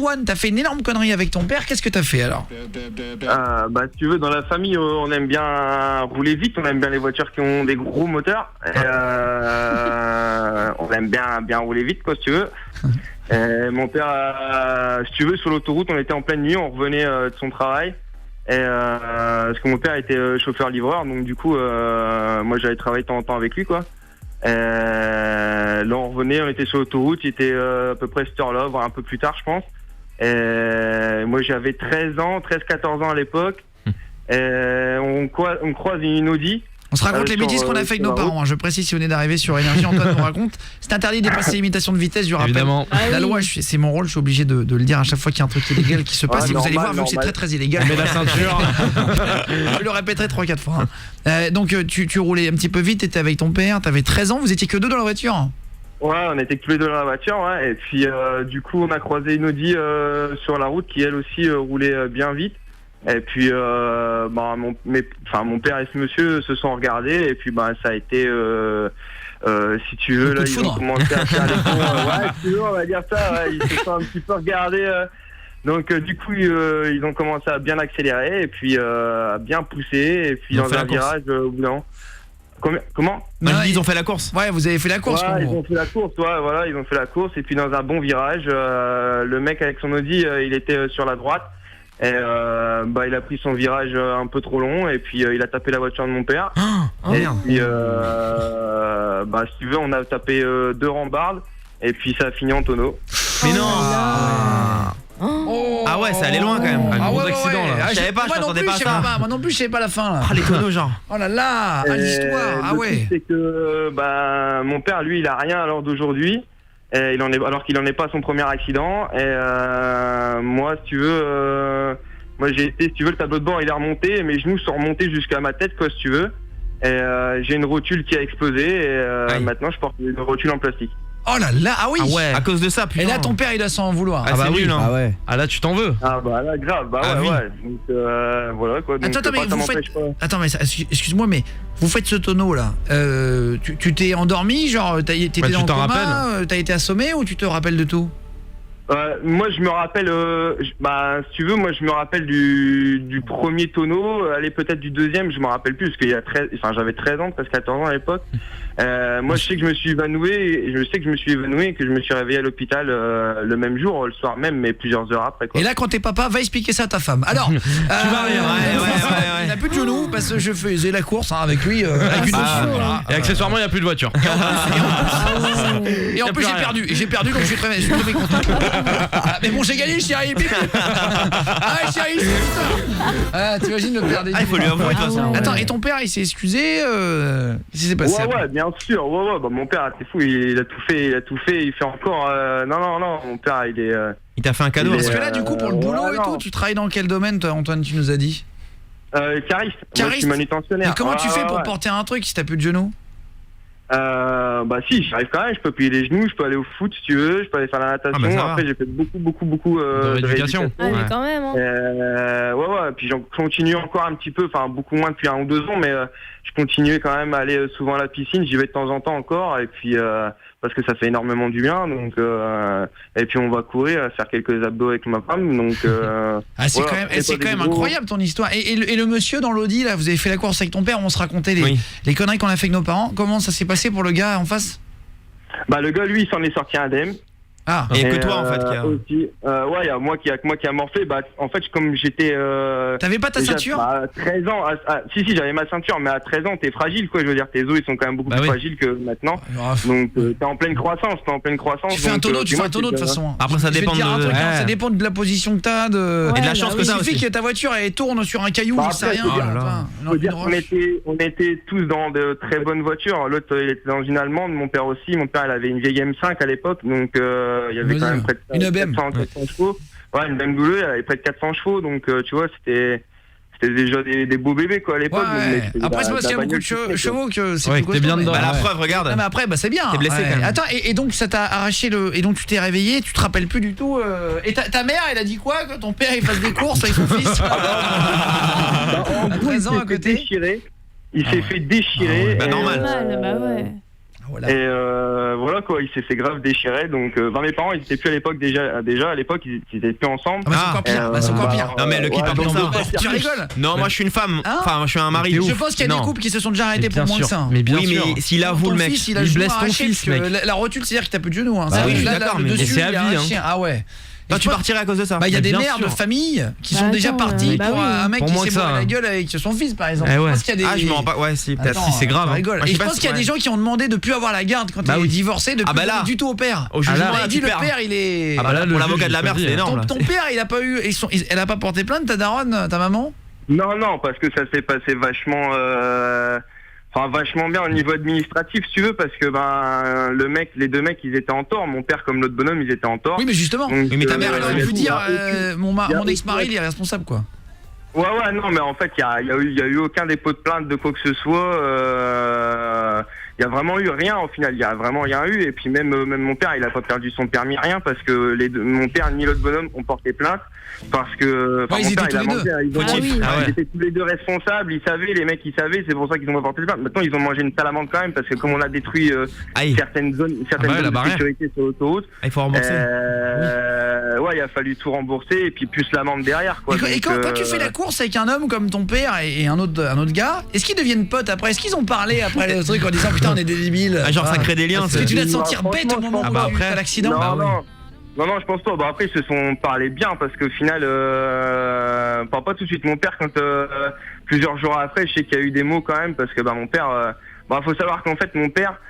Antoine, t'as fait une énorme connerie avec ton père. Qu'est-ce que t'as fait alors? Bah si tu veux, dans la famille, on aime bien rouler vite, on aime bien les voitures qui ont des gros moteurs. On aime bien rouler vite, quoi, si tu veux. Mon père, si tu veux, sur l'autoroute, on était en pleine nuit, on revenait de son travail. Parce que mon père était chauffeur-livreur, donc du coup, moi j'allais travailler de temps en temps avec lui, quoi. Là on revenait, on était sur l'autoroute, il était à peu près cette heure-là, voire un peu plus tard, je pense. Moi j'avais 13-14 ans à l'époque. On croise une Audi. On se raconte les bêtises qu'on a fait avec nos parents, hein. Je précise si on est d'arriver sur Énergie, Antoine nous raconte. C'est interdit de dépasser l'imitation de vitesse, je rappelle. Évidemment. La loi, c'est mon rôle, je suis obligé de le dire à chaque fois qu'il y a un truc illégal qui se passe. Et vous normal, allez voir, vu que normal. c'est très très illégal. Mais la ceinture. Je le répéterai 3-4 fois. Donc tu roulais un petit peu vite, t'étais avec ton père, t'avais 13 ans, vous étiez que deux dans la voiture? Ouais, on était tous les deux dans la voiture, ouais. Et puis du coup, on a croisé une Audi sur la route qui elle aussi roulait bien vite. Et puis mon père et ce monsieur se sont regardés et puis ça a été si tu veux là ils ont commencé à faire les cons, ouais, si tu veux, on va dire ça, ouais, ils se sont un petit peu regardés donc du coup ils ont commencé à bien accélérer et puis à bien pousser et puis dans un virage au bout d'un moment. Comment? Non, ils ont fait la course. Ouais, vous avez fait la course. Ouais, ils ont fait la course, ouais, voilà, ils ont fait la course et puis dans un bon virage, le mec avec son Audi, il était sur la droite. Et il a pris son virage un peu trop long et puis il a tapé la voiture de mon père. Et puis si tu veux, on a tapé 2 rambardes et puis ça a fini en tonneau. Mais non. Ah ouais, ça allait loin quand même. Un gros accident là. Ah, Je savais pas, je m'attendais pas à ça. Moi non plus, je savais pas la fin là. Ah les tonneaux genre. Oh là là, l'histoire. Ah ouais. Le truc, c'est que mon père lui, il a rien à l'heure d'aujourd'hui. Alors qu'il en est pas à son premier accident. Et moi, si tu veux, j'ai été, si tu veux, le tableau de bord il est remonté, mes genoux sont remontés jusqu'à ma tête, quoi, si tu veux. Et j'ai une rotule qui a explosé. Et maintenant, je porte une rotule en plastique. Oh là là, ah oui. Ah ouais. À cause de ça, putain. Et là, ton père, il doit s'en vouloir. Ah bah oui, non. Ah ouais. Ah là, tu t'en veux. Ah bah là, grave. Bah Ah ouais, oui. ouais. Donc voilà quoi. Donc, Attends, mais ça vous m'empêche faites. pas. Attends, mais excuse-moi, mais vous faites ce tonneau là. Tu t'es endormi, genre t'étais Bah, dans tu le t'en coma, t'as été assommé ou tu te rappelles de tout? Moi je me rappelle, si tu veux, moi je me rappelle du premier tonneau, allez peut-être du deuxième, je me rappelle plus parce qu'il y a j'avais 13 ans, presque 14 ans à l'époque. Moi je sais que je me suis évanoui et que je me suis réveillé à l'hôpital le même jour, le soir même, mais plusieurs heures après, quoi. Et là, quand t'es papa, va expliquer ça à ta femme. Alors, Tu vas rire, ouais. il n'a plus de genoux parce que je faisais la course avec lui avec une Audi, voilà. Et accessoirement, il n'y a plus de voiture. Et en plus j'ai perdu donc je suis très content. Mais bon, j'ai gagné, chérie. Chérie, c'est putain. T'imagines le père des. Il faut lui avouer de toute façon. Attends, et ton père, il s'est excusé qu'est-ce qui s'est passé? Ouais, bien sûr. Ouais. Mon père, c'est fou, il a tout fait, il fait encore. Non, mon père, il est. Il t'a fait un cadeau. Parce que là, du coup, pour le boulot et tout, tu travailles dans quel domaine, toi, Antoine, tu nous as dit? Cariste. Moi, je suis manutentionnaire. Mais comment tu fais pour porter un truc si t'as plus de genoux? Si, j'arrive quand même, je peux plier les genoux, je peux aller au foot si tu veux, je peux aller faire la natation. Après j'ai fait beaucoup de rééducation. Ah mais quand même, hein. Ouais, puis j'en continue encore un petit peu, enfin beaucoup moins depuis 1 ou 2 ans, mais je continuais quand même à aller souvent à la piscine, j'y vais de temps en temps encore, et puis parce que ça fait énormément du bien, donc et puis on va courir, faire quelques abdos avec ma femme, donc c'est quand même incroyable ton histoire. Et le monsieur dans l'Audi là, vous avez fait la course avec ton père, on se racontait les conneries qu'on a fait avec nos parents. Comment ça s'est passé pour le gars en face? Le gars lui il s'en est sorti indemne. Ah, et que toi en fait qui a... aussi, il y a moi qui a morflé. En fait, comme j'étais t'avais pas ta ceinture? 13 ans, si j'avais ma ceinture, mais à 13 ans t'es fragile, quoi, je veux dire, tes os ils sont quand même beaucoup plus fragiles que maintenant. Donc t'es en pleine croissance, Tu fais un tonneau de toute façon. Après ça dépend ça dépend de la position que t'as, et de la chance que t'as aussi. Il suffit que ta voiture elle tourne sur un caillou, il sait rien. On était tous dans de très bonnes voitures. L'autre il était dans une allemande, mon père aussi. Mon père il avait une vieille M5 à l'époque, donc il y avait quand même près de 400 chevaux. Ouais, une BMW, elle avait près de 400 chevaux, donc tu vois, c'était déjà des beaux bébés, quoi, à l'époque. Après, c'est parce qu'il y a beaucoup de chevaux que c'est plus costaud. T'es bien dedans. La preuve, regarde. Non, mais après, c'est bien. T'es blessé quand même. Attends, et donc ça t'a arraché et donc tu t'es réveillé, tu te rappelles plus du tout. Et ta mère, elle a dit quoi que ton père il fasse des courses avec son fils à 13 ans à côté? Il s'est fait déchirer. Normal. Bah ouais. Voilà. Et voilà quoi, il s'est fait grave déchirer. Donc, mes parents, ils étaient plus à l'époque déjà à l'époque, ils étaient plus ensemble. Ah, c'est encore pire. Non mais le qui parle comme ça. Tu rigoles? Non, moi je suis une femme. Enfin, je suis un mari. Je pense qu'il y a des couples qui se sont déjà arrêtés pour moins que ça. Mais bien sûr. Oui, mais s'il avoue le mec, il blesse ton fils, mec. La rotule, c'est-à-dire qu'il tape plus de genoux. Oui, je suis d'accord, mais c'est à vie. Ah ouais. Toi, tu partirais à cause de ça? Bah, il y a des mères de famille qui sont déjà parties pour un mec qui s'est bourré la gueule avec son fils, par exemple. Je pense qu'il y a des... Ah, je me rends pas. Ouais, si, peut-être. Si, c'est grave. Et je pense qu'il y a des gens qui ont demandé de plus avoir la garde quand il est divorcé, de plus donner du tout au père. Au jugement, il dit le père, il est. Ah bah là, pour l'avocat de la mère, c'est énorme. Ton père, il a pas eu. Elle a pas porté plainte, ta daronne, ta maman? Non, parce que ça s'est passé vachement. Enfin, vachement bien au niveau administratif, si tu veux, parce que les deux mecs, ils étaient en tort. Mon père comme l'autre bonhomme, ils étaient en tort. Oui, mais justement. Donc, mais ta mère, elle aurait pu dire mon ex-mari, il est responsable, quoi. Ouais, non, mais en fait, il y a eu aucun dépôt de plainte de quoi que ce soit. Il y a vraiment eu rien au final. Il y a vraiment rien eu. Et puis même mon père, il a pas perdu son permis, rien, parce que mon père ni l'autre bonhomme ont porté plainte. Parce que ils étaient tous les deux. Ils étaient tous les deux responsables, ils savaient, les mecs ils savaient, c'est pour ça qu'ils ont pas porté plainte. Maintenant ils ont mangé une sale amende quand même, parce que comme on a détruit certaines zones de sécurité sur l'autoroute, il faut rembourser. Ouais, il a fallu tout rembourser et puis plus l'amende derrière, quoi. Et quand tu fais la course avec un homme comme ton père et un autre gars, est-ce qu'ils deviennent potes après? Est-ce qu'ils ont parlé après le truc en disant putain on est des débiles? Genre ça crée des liens. Est-ce que tu dois te sentir bête au moment où tu as l'accident? Non, je pense pas. Après, ils se sont parlé bien parce qu'au final, pas tout de suite. Mon père, quand plusieurs jours après, je sais qu'il y a eu des mots quand même parce que mon père, faut savoir qu'en fait, mon père,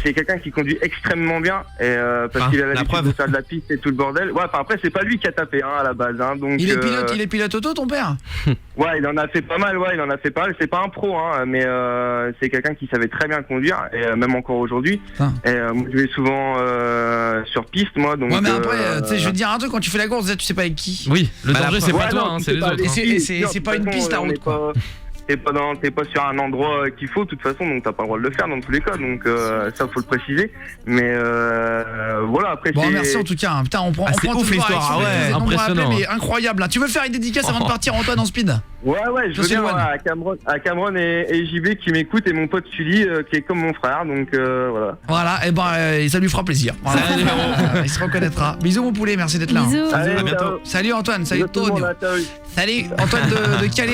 c'est quelqu'un qui conduit extrêmement bien et parce qu'il a l'habitude de faire de la piste et tout le bordel. Ouais, après c'est pas lui qui a tapé à la base donc il est pilote auto ton père? Ouais, il en a fait pas mal, c'est pas un pro mais c'est quelqu'un qui savait très bien conduire et même encore aujourd'hui. Et moi je vais souvent sur piste moi donc. Ouais, mais après tu sais je veux te dire un truc, quand tu fais la course, tu sais pas avec qui. Oui, le danger c'est pas toi, c'est les autres. Et c'est pas une piste la route quoi. T'es pas sur un endroit qu'il faut de toute façon, donc t'as pas le droit de le faire dans tous les cas, donc ça faut le préciser. Mais voilà, après merci en tout cas. Putain, on prend ouf l'histoire, impressionnant. Mais incroyable. Tu veux faire une dédicace avant de partir, Antoine, en speed? Ouais, je veux bien à Cameron et JB qui m'écoutent et mon pote Sully qui est comme mon frère, donc voilà. Voilà, et ça lui fera plaisir. Voilà. Il se reconnaîtra. Bisous mon poulet, merci d'être là. Bisous. Allez, à bientôt. Ciao. Salut Antoine, salut Antonio. Salut Antoine de Calais.